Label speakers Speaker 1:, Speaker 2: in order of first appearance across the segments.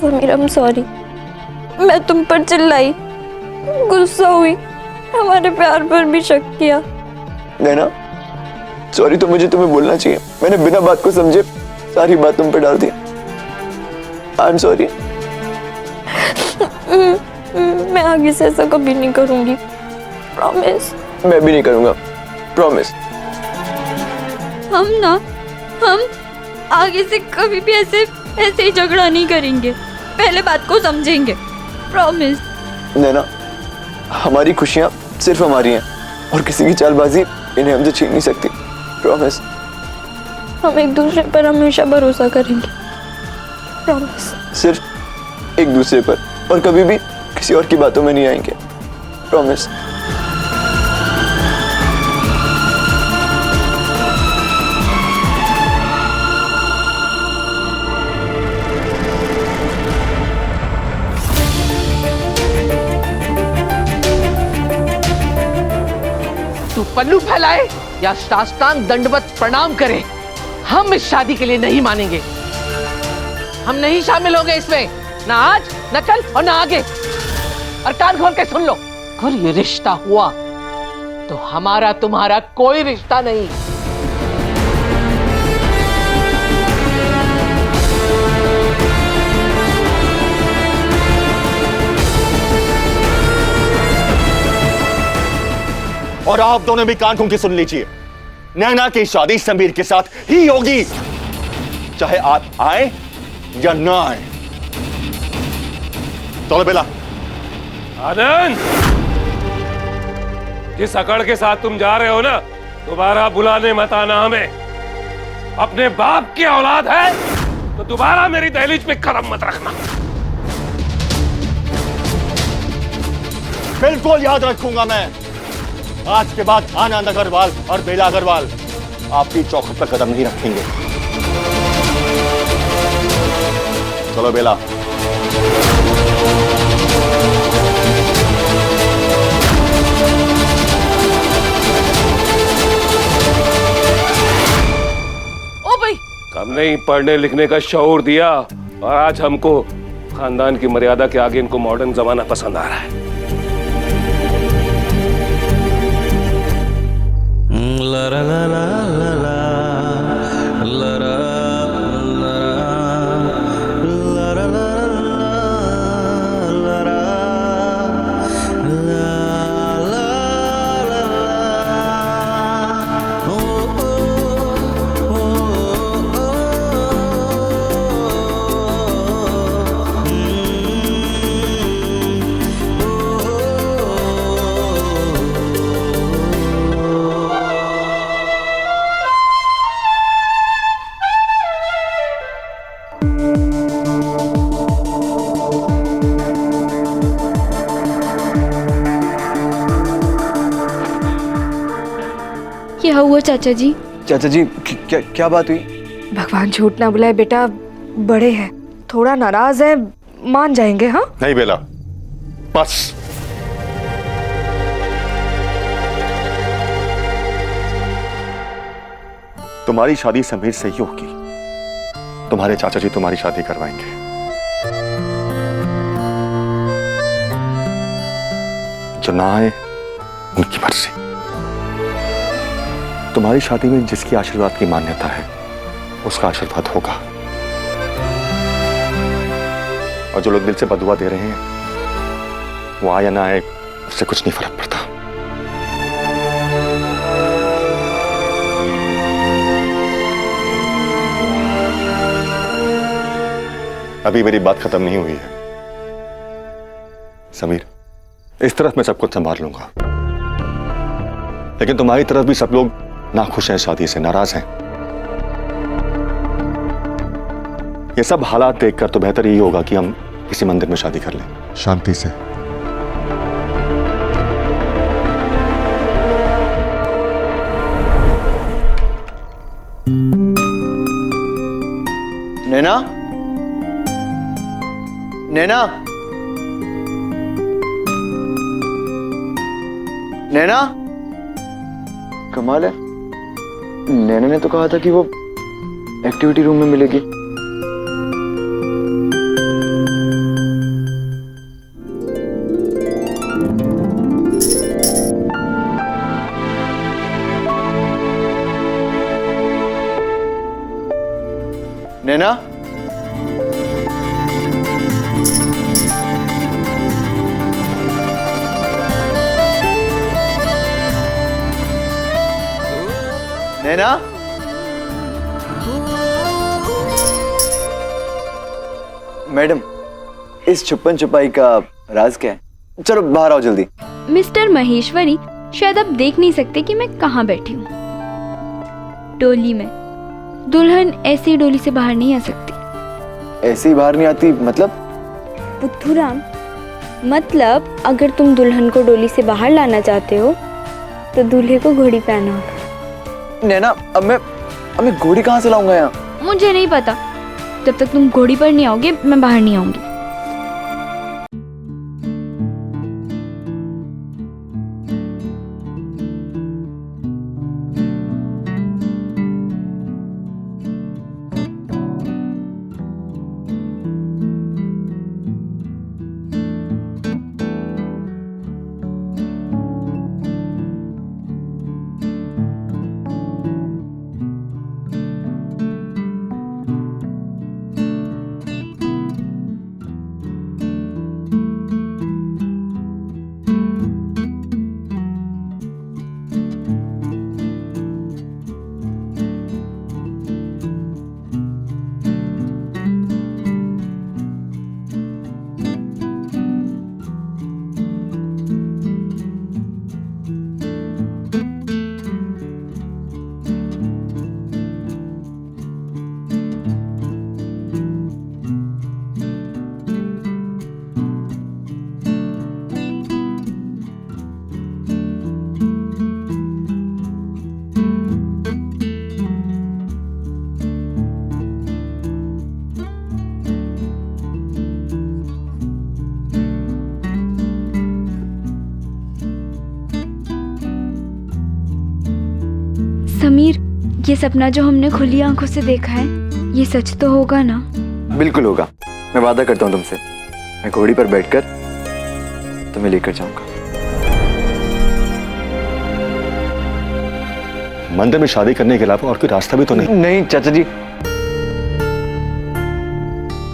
Speaker 1: Sameer, I'm sorry. मैं तुम पर चिल्लाई, गुस्सा हुई, हमारे प्यार पर भी शक किया।
Speaker 2: नैना, सॉरी तो मुझे तुम्हें बोलना चाहिए। मैंने बिना बात को समझे सारी बात तुम पे डाल दी। I am sorry.
Speaker 1: मैं आगे से ऐसा कभी नहीं करूंगी, प्रॉमिस।
Speaker 2: मैं भी नहीं करूंगा, प्रॉमिस।
Speaker 1: हम आगे से कभी भी ऐसे ही झगड़ा नहीं करेंगे। पहले बात को समझेंगे, प्रॉमिस।
Speaker 2: नैना, हमारी खुशियां सिर्फ हमारी हैं और किसी की चालबाजी इन्हें हमसे छीन नहीं सकती, प्रॉमिस।
Speaker 1: हम एक दूसरे पर हमेशा भरोसा करेंगे, प्रॉमिस।
Speaker 2: सिर्फ एक दूसरे पर, और कभी भी किसी और की बातों में नहीं आएंगे, प्रॉमिस।
Speaker 3: तू पल्लू फैलाए या साष्टांग दंडवत प्रणाम करे, हम इस शादी के लिए नहीं मानेंगे। हम नहीं शामिल होंगे इसमें, ना आज, ना कल और ना आगे। और कान खोल के सुन लो, अगर ये रिश्ता हुआ तो हमारा तुम्हारा कोई रिश्ता नहीं।
Speaker 4: और आप दोनों भी कान खोल के सुन लीजिए, नैना की शादी समीर के साथ ही होगी, चाहे आप आए या ना आए। चलो बेला।
Speaker 5: आनंद, जिस अकड़ के साथ तुम जा रहे हो ना, दोबारा बुलाने मत आना हमें। अपने बाप की औलाद है तो दोबारा मेरी दहलीज पे कदम मत रखना।
Speaker 4: बिल्कुल याद रखूंगा मैं। आज के बाद आनंद अग्रवाल और बेला अग्रवाल आपकी चौखट पर कदम नहीं रखेंगे। चलो बेला।
Speaker 3: ओ भाई,
Speaker 5: हमने ही पढ़ने लिखने का शऊर दिया और आज हमको खानदान की मर्यादा के आगे इनको मॉडर्न जमाना पसंद आ रहा है।
Speaker 1: क्या हुआ चाचा जी?
Speaker 2: चाचा जी, क्या बात हुई?
Speaker 6: भगवान झूठ ना बुलाए बेटा, बड़े हैं, थोड़ा नाराज है, मान जाएंगे। हाँ
Speaker 4: नहीं बेला, बस। तुम्हारी शादी समीर से ही होगी। तुम्हारे चाचा जी तुम्हारी शादी करवाएंगे। जो ना आए उनकी मर्जी। तुम्हारी शादी में जिसकी आशीर्वाद की मान्यता है उसका आशीर्वाद होगा, और जो लोग दिल से बदुआ दे रहे हैं वो आए या ना आए उससे कुछ नहीं फर्क पड़ता। अभी मेरी बात खत्म नहीं हुई है समीर। इस तरफ मैं सब कुछ संभाल लूंगा, लेकिन तुम्हारी तरफ भी सब लोग नाखुश हैं, शादी से नाराज हैं। ये सब हालात देखकर तो बेहतर यही होगा कि हम किसी मंदिर में शादी कर लें, शांति से।
Speaker 2: नैना, नैना, नैना, कमाल है, नैना ने तो कहा था कि वो एक्टिविटी रूम में मिलेगी। नैना, नैना, मैडम, इस छुपन छुपाई का राज क्या है? चलो बाहर आओ जल्दी।
Speaker 1: मिस्टर महेश्वरी, शायद आप देख नहीं सकते कि मैं कहाँ बैठी हूँ। डोली में। दुल्हन ऐसी डोली से बाहर नहीं आ सकती।
Speaker 2: ऐसे ही बाहर नहीं आती मतलब?
Speaker 1: बुद्धूराम, मतलब अगर तुम दुल्हन को डोली से बाहर लाना चाहते हो तो दूल्हे को घोड़ी पे आना होगा।
Speaker 2: नैना, अब मैं घोड़ी कहाँ से लाऊंगा यहाँ?
Speaker 1: मुझे नहीं पता। जब तक तुम घोड़ी पर नहीं आओगे मैं बाहर नहीं आऊंगी। समीर, ये सपना जो हमने खुली आंखों से देखा है, ये सच तो होगा ना?
Speaker 2: बिल्कुल होगा, मैं वादा करता हूँ तुमसे। मैं घोड़ी पर बैठकर तुम्हें लेकर जाऊंगा।
Speaker 4: मंदिर में शादी करने के अलावा और कोई रास्ता भी तो नहीं?
Speaker 2: नहीं चाचा जी,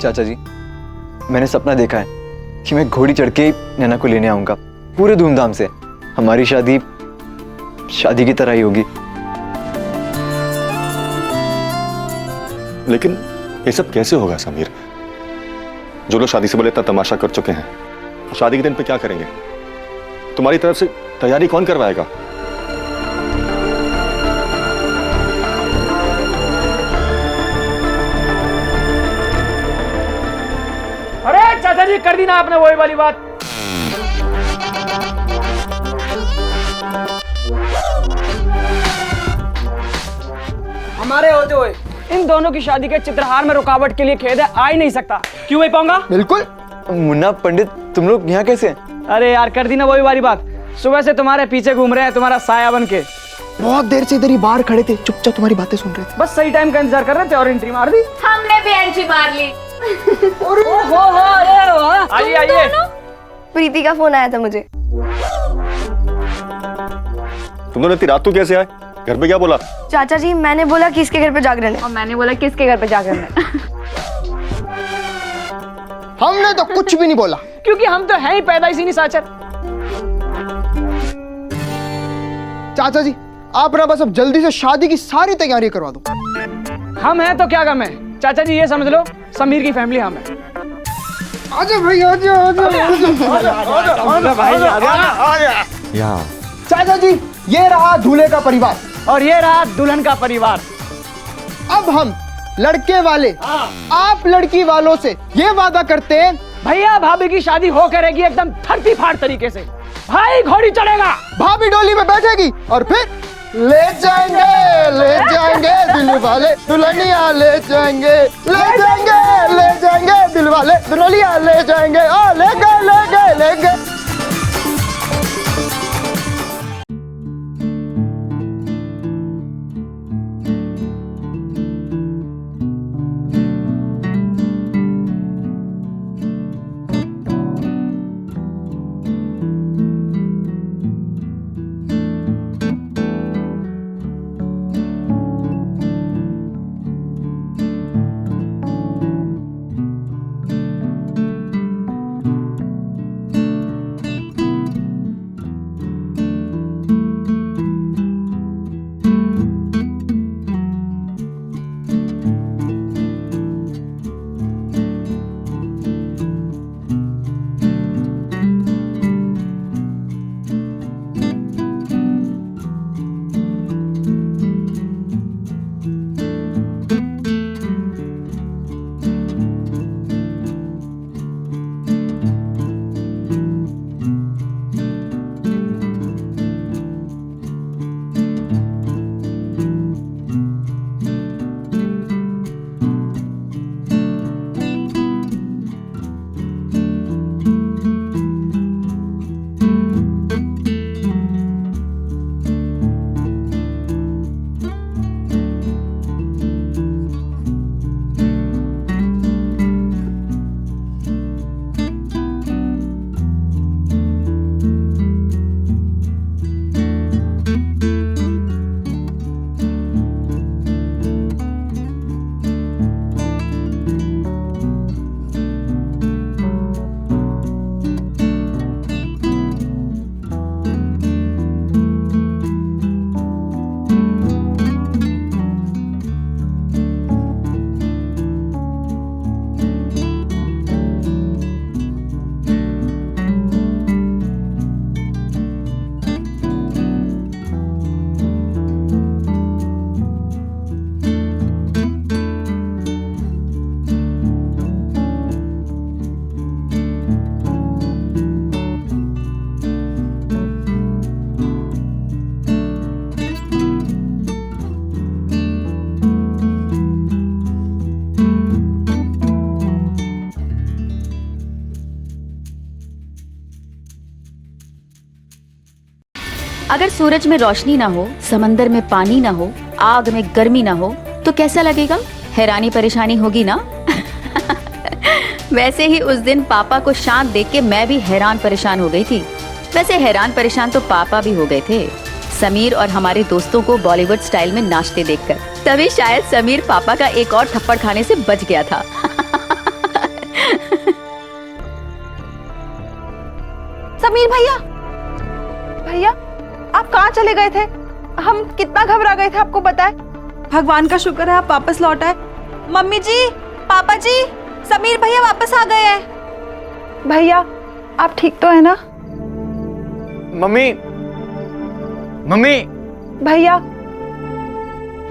Speaker 2: चाचा जी, मैंने सपना देखा है कि मैं घोड़ी चढ़ के नैना को लेने आऊंगा, पूरे धूमधाम से। हमारी शादी शादी की तरह ही होगी।
Speaker 4: लेकिन ये सब कैसे होगा समीर? जो लोग शादी से पहले इतना तमाशा कर चुके हैं, शादी के दिन पे क्या करेंगे? तुम्हारी तरफ से तैयारी कौन करवाएगा?
Speaker 7: अरे चाचा जी, कर दी ना आपने वही वाली बात। हमारे होते हुए इन दोनों की शादी के चित्रहार में रुकावट के लिए खेद है, आ ही नहीं सकता। क्यों भाई पाऊंगा?
Speaker 2: बिल्कुल। मुन्ना पंडित, तुम लोग यहाँ कैसे हैं?
Speaker 7: अरे यार, कर दी ना वही वाली बात। सुबह से तुम्हारे पीछे घूम रहे हैं, तुम्हारा साया बन के।
Speaker 8: बहुत देर से इधर ही बाहर खड़े थे, चुपचाप तुम्हारी बातें सुन रहे थे।
Speaker 7: बस सही टाइम का इंतजार कर रहे थे और एंट्री मार दी।
Speaker 1: हमने भी एंट्री मार ली।
Speaker 7: आइए आइए।
Speaker 6: प्रीति का फोन आया था मुझे।
Speaker 4: तुम दोनों इतनी रात को कैसे आए? घर पे क्या बोला?
Speaker 6: चाचा जी, मैंने बोला किसके घर पे जागरण है।
Speaker 1: और मैंने बोला किसके घर पे जागरण है।
Speaker 8: हमने तो कुछ भी नहीं बोला,
Speaker 7: क्योंकि हम तो हैं ही पैदाइशी निशाचर।
Speaker 8: चाचा जी आप ना बस अब जल्दी से शादी की सारी तैयारी करवा दो।
Speaker 7: हम हैं तो क्या गम है चाचा जी, ये समझ लो समीर की फैमिली हम है।
Speaker 8: आजा भाई, आजा आजा।
Speaker 4: यहाँ
Speaker 8: चाचा जी, ये रहा दूल्हे का परिवार
Speaker 7: और ये रहा दुल्हन का परिवार।
Speaker 8: अब हम लड़के वाले आप लड़की वालों से ये वादा करते हैं,
Speaker 7: भैया भाभी की शादी हो करेगी एकदम धरती फाड़ तरीके से। भाई घोड़ी चढ़ेगा,
Speaker 8: भाभी डोली में बैठेगी और फिर ले जाएंगे दिल वाले दुल्हनिया, ले जाएंगे दिल वाले दुल्हनिया, ले जाएंगे। ले गए।
Speaker 9: अगर सूरज में रोशनी ना हो, समंदर में पानी ना हो, आग में गर्मी ना हो तो कैसा लगेगा? हैरानी परेशानी होगी ना? वैसे ही उस दिन पापा को शांत देख के मैं भी हैरान परेशान हो गई थी। वैसे हैरान परेशान तो पापा भी हो गए थे, समीर और हमारे दोस्तों को बॉलीवुड स्टाइल में नाचते देखकर। तभी शायद समीर पापा का एक और थप्पड़ खाने से बच गया था।
Speaker 10: समीर भैया, भैया आप कहाँ चले गए थे? हम कितना घबरा गए थे, आपको पता है? भगवान का शुक्र है आप वापस लौट आए। मम्मी जी, पापा जी, समीर भैया वापस आ गए हैं। भैया आप ठीक तो है ना?
Speaker 2: Mummy, mummy.
Speaker 10: भैया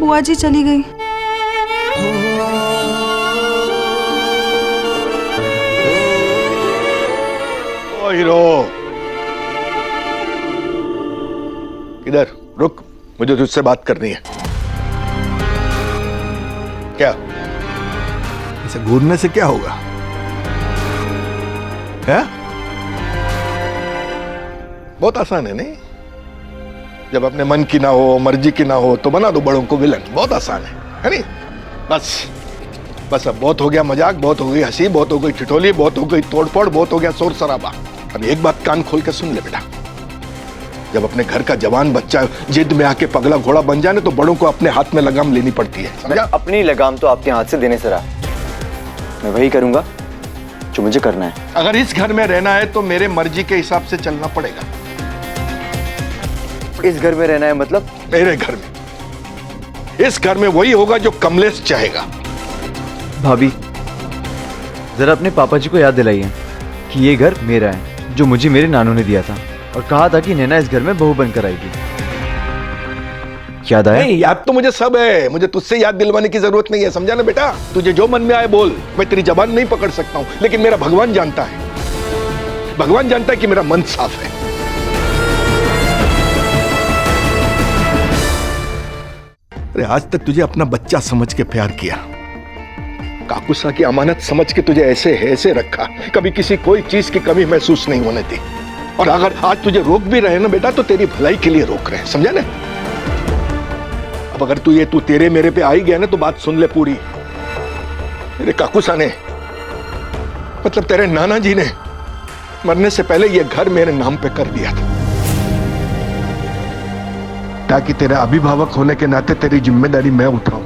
Speaker 10: बुआ जी चली गई।
Speaker 11: ओ हीरो, इधर रुक, मुझे तुझसे बात करनी है। क्या इसे घूरने से क्या होगा? है? बहुत आसान है नहीं? जब अपने मन की ना हो, मर्जी की ना हो तो बना दो बड़ों को विलन। बहुत आसान है नहीं? बस अब बहुत हो गया मजाक, बहुत हो गई हंसी, बहुत हो गई ठिठोली, बहुत हो गई तोड़फोड़, बहुत हो गया शोर शराबा। अब एक बात कान खोल के सुन ले बेटा, जब अपने घर का जवान बच्चा जिद में आके पगला घोड़ा बन जाए तो बड़ों को अपने हाथ में लगाम लेनी पड़ती है, समझा?
Speaker 2: अपनी लगाम तो आपके हाथ से देने से रहा, मैं वही करूंगा जो मुझे करना है।
Speaker 11: अगर इस घर में रहना है तो मेरे मर्जी के हिसाब से चलना पड़ेगा।
Speaker 2: इस घर में रहना है मतलब?
Speaker 11: मेरे घर में, इस घर में वही होगा जो कमलेश चाहेगा।
Speaker 2: भाभी, जरा अपने पापा जी को याद दिलाइए कि ये घर मेरा है, जो मुझे मेरे नानू ने दिया था और कहा था कि नैना इस घर में बहू बनकर आएगी। याद आया?
Speaker 11: नहीं, याद तो मुझे सब है, मुझे तुझसे याद दिलवाने की जरूरत नहीं है, समझा ना बेटा? तुझे जो मन में आए बोल, मैं तेरी जबान नहीं पकड़ सकता हूं, लेकिन मेरा भगवान जानता है, भगवान जानता है कि मेरा मन साफ है। अरे आज तक तुझे अपना बच्चा समझ के प्यार किया, काकुसा की अमानत समझ के तुझे ऐसे रखा, कभी किसी कोई चीज की कमी महसूस नहीं होने दी। और अगर आज तुझे रोक भी रहे ना बेटा तो तेरी भलाई के लिए रोक रहे हैं, समझा ना? अब अगर तू तेरे मेरे पे आ ही गया ना तो बात सुन ले पूरी। मेरे काकुसा ने, मतलब तेरे नाना जी ने मरने से पहले ये घर मेरे नाम पे कर दिया था, ताकि तेरे अभिभावक होने के नाते तेरी जिम्मेदारी मैं उठाऊं,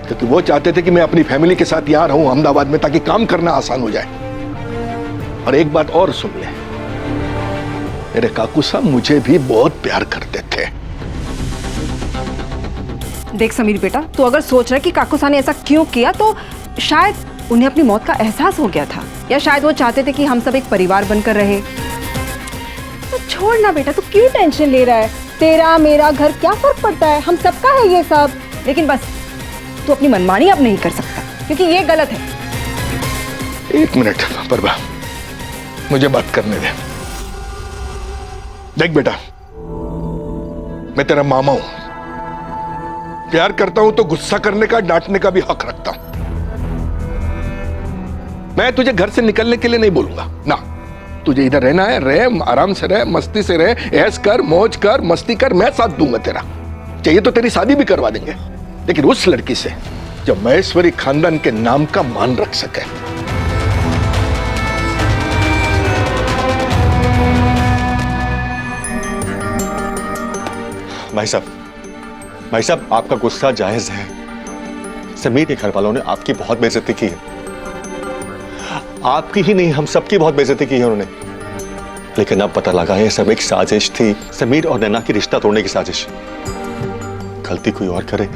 Speaker 11: क्योंकि वो चाहते थे कि मैं अपनी फैमिली के साथ यहां रहूं अहमदाबाद में, ताकि काम करना आसान हो जाए। और एक बात और सुन ले, मेरे काकू साहब मुझे भी बहुत प्यार करते थे।
Speaker 6: देख समीर बेटा, तू अगर सोच रहा है कि काकूसा ने ऐसा क्यों किया तो शायद उन्हें अपनी मौत का एहसास हो गया था, या शायद वो चाहते थे कि हम सब एक परिवार बनकर रहे।
Speaker 10: तो छोड़ ना बेटा, तू क्यों टेंशन ले रहा है? तेरा मेरा घर क्या फर्क पड़ता है, हम सबका है ये सब।
Speaker 6: लेकिन बस तू अपनी मनमानी अब नहीं कर सकता, क्योंकि ये गलत है।
Speaker 11: एक मिनट परवा, मुझे बात करने दे। देख बेटा, मैं तेरा मामा हूं, प्यार करता हूं तो गुस्सा करने का, डांटने का भी हक रखता हूं। मैं तुझे घर से निकलने के लिए नहीं बोलूंगा ना, तुझे इधर रहना है, रह, आराम से रह, मस्ती से रह, ऐश कर, मौज कर, मस्ती कर, मैं साथ दूंगा तेरा। चाहिए तो तेरी शादी भी करवा देंगे, लेकिन उस लड़की से जो महेश्वरी खानदान के नाम का मान रख सके।
Speaker 4: भाई साहब आपका गुस्सा जायज है। समीर के घर वालों ने आपकी बहुत बेइज्जती की है, आपकी ही नहीं हम सबकी बहुत बेइज्जती की है उन्होंने। लेकिन अब पता लगा है सब एक साजिश थी, समीर और नैना की रिश्ता तोड़ने की साजिश। गलती कोई और करे,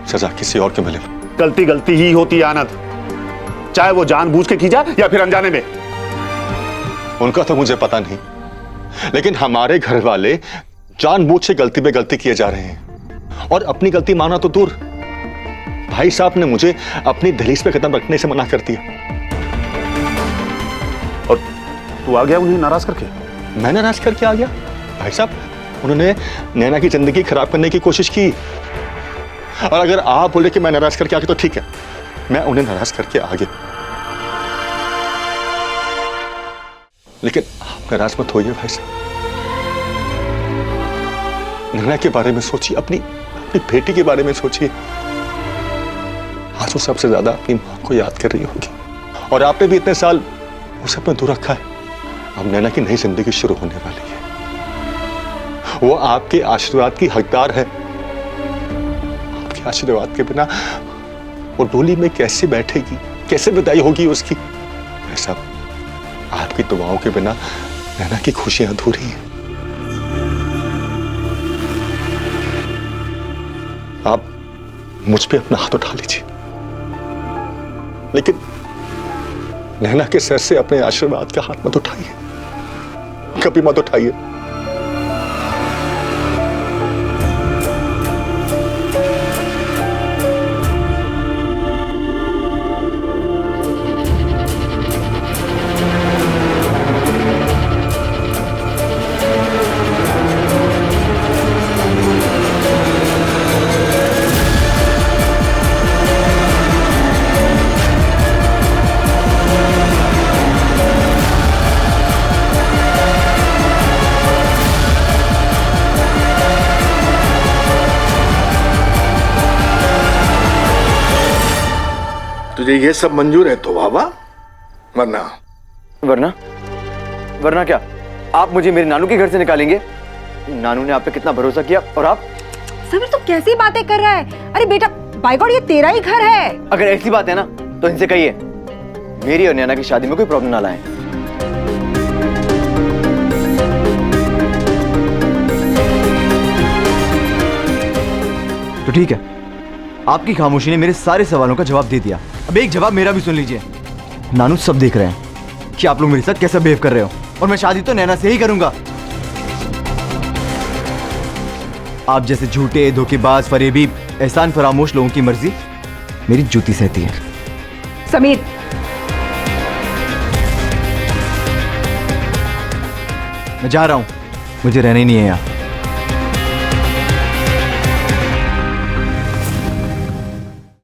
Speaker 4: सजा किसी और को मिले।
Speaker 12: गलती ही होती है आनंद, चाहे वो जानबूझ के की जाए या फिर अनजाने में।
Speaker 4: उनका तो मुझे पता नहीं, लेकिन हमारे घर वाले जानबूझ से गलती पे गलती किए जा रहे हैं, और अपनी गलती माना तो दूर, भाई साहब ने मुझे अपनी दहलीज पे कदम रखने से मना कर दिया।
Speaker 12: और तू आ गया उन्हें नाराज करके?
Speaker 4: मैं नाराज करके आ गया? भाई साहब उन्होंने नैना की जिंदगी खराब करने की कोशिश की, और अगर आप बोले कि मैं नाराज करके आ गया तो ठीक है, मैं उन्हें नाराज करके आ गया। लेकिन आप नाराज मत होइए भाई साहब, नैना के बारे में सोचिए, अपनी अपनी बेटी के बारे में सोचिए। आज वो सबसे ज्यादा अपनी मां को याद कर रही होगी, और आपने भी इतने साल उसे अपने दूर रखा है। अब नैना की नई जिंदगी शुरू होने वाली है। वो आपके आशीर्वाद की हकदार है। आपके आशीर्वाद के बिना वो डोली में कैसे बैठेगी, कैसे विदाई होगी उसकी? ऐसा आपकी दुआओं के बिना नैना की खुशियां अधूरी हैं। आप मुझ पे अपना हाथ उठा लीजिए, लेकिन नैना के सर से अपने आशीर्वाद का हाथ मत उठाइए, कभी मत उठाइए।
Speaker 11: तुझे ये सब मंजूर है तो वाह, वरना
Speaker 2: वरना वरना क्या? आप मुझे मेरे नानू के घर से निकालेंगे? नानू ने आप पे कितना भरोसा किया, और आप?
Speaker 6: समीर तू कैसी बातें कर रहा है? अरे बेटा, बाय गॉड, ये तेरा ही घर है।
Speaker 2: अगर ऐसी बात है ना तो इनसे कहिए मेरी और नैना की शादी में कोई प्रॉब्लम ना लाए। तो ठीक है, आपकी खामोशी ने मेरे सारे सवालों का जवाब दे दिया। अब एक जवाब मेरा भी सुन लीजिए। नानू सब देख रहे हैं कि आप लोग मेरे साथ कैसे बिहेव कर रहे हो, और मैं शादी तो नैना से ही करूंगा। आप जैसे झूठे, धोखेबाज, फरेबी, एहसान फरामोश लोगों की मर्जी मेरी जूती सहती है।
Speaker 6: समीर,
Speaker 2: मैं जा रहा हूं, मुझे रहना ही नहीं है यहाँ।